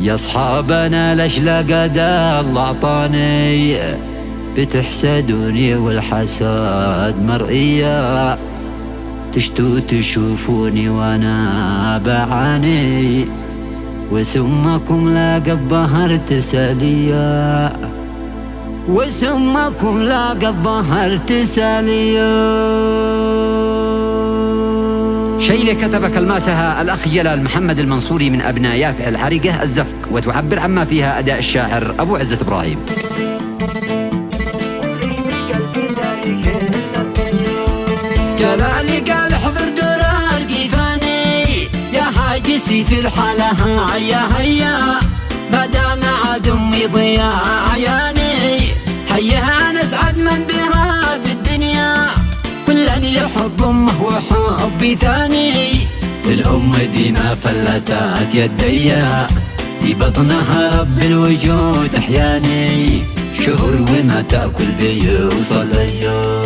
يا اصحابنا ليش لقد الله اعطاني بتحسدوني والحسد مرئية، تشتو تشوفوني وانا بعاني وسمكم لاقى الظهر تسالية، وسمكم لاقى الظهر تسالية. شيلة كتب كلماتها الأخ جلال محمد المنصوري من أبناء يافع العرقة الزفق، وتعبر عما فيها أداء الشاعر أبو عزة إبراهيم. جلالي قال احضر درار قيفاني يا هاجسي في الحالة هيا هيا، ما دام عاد امي ضياء عياني، حيها نسعد من بها في الدنيا، كلن يحب امه وحبي ثاني، الام دي ما فلتت يديا، في بطنها رب الوجود احياني، شهور وما تاكل بيوصل ليا،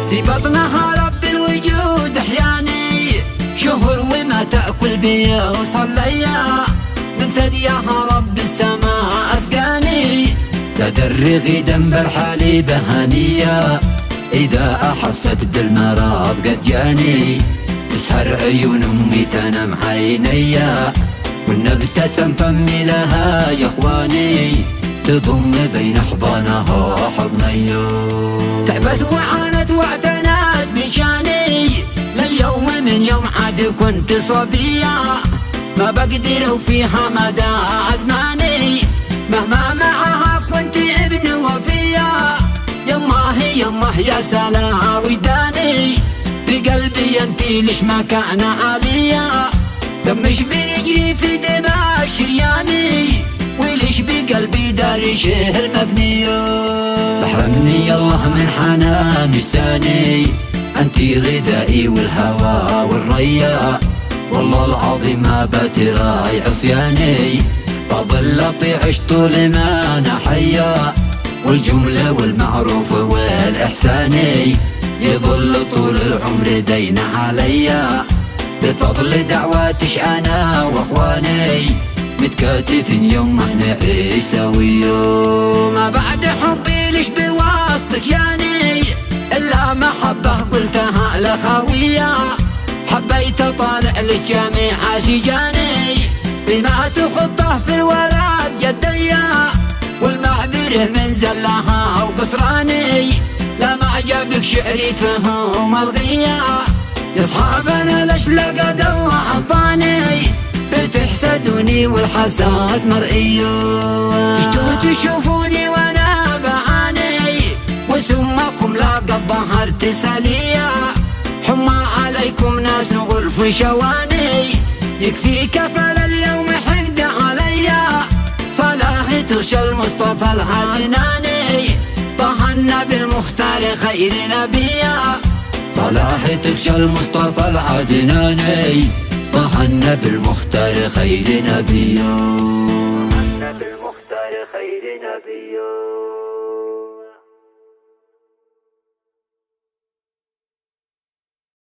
في بطنها رب الوجود احياني، شهور وما تاكل بيوصل ليا، من ثديها رب السماء اسقاني، تدرغي دم بالحليب هنيه، إذا أحست بالمرض قد جاني، تسهر عيون أمي تنام عينيا، والنبتسم فمي لها يا إخواني، تضم بين أحضانها حضنيا، تعبت وعانت واعتنت مشاني، لليوم من يوم عاد كنت صبية، ما بقدر وفيها مدى أزماني، مهما معها كنت ابن وفية، يمه يا سلا وداني، بقلبي انتي ليش ما كان عالية، دمش بيجري في دماء شرياني، وليش بقلبي داري شهر مبنية، احرمني الله من حنان لساني، انتي غذائي والهوى والريا، والله العظيم ما بتراي عصياني، بظل اطيعش طول ما انا حيا، والجملة والمعروف والإحساني، يظل طول العمر دين عليا، بفضل دعواتش أنا وأخواني، متكاتفين يوم نعيش سويا، ما بعد حبي ليش بواسطك ياني، إلا محبة قلتها لخوية، حبيت طالع ليش جميع شجاني، بما تخطه في الوراد يديا، والمعذره من زلها وقصراني، لا ما عجبك شعري فهم الغيا، يا اصحابنا ليش لقد الله عطاني، بتحسدوني والحسد مرئية، تشتو تشوفوني وانا بعاني، وسمكم لاقى الظهر تسالية، حما عليكم ناس غلف شواني، يكفي كفل اليوم حقد عليا، صلاحي تغشى المصطفى العدناني، طه النبي المختار خير نبيا، صلاحي تغشى المصطفى العدناني، طه النبي المختار خير نبيا، النبي المختار خير نبيا.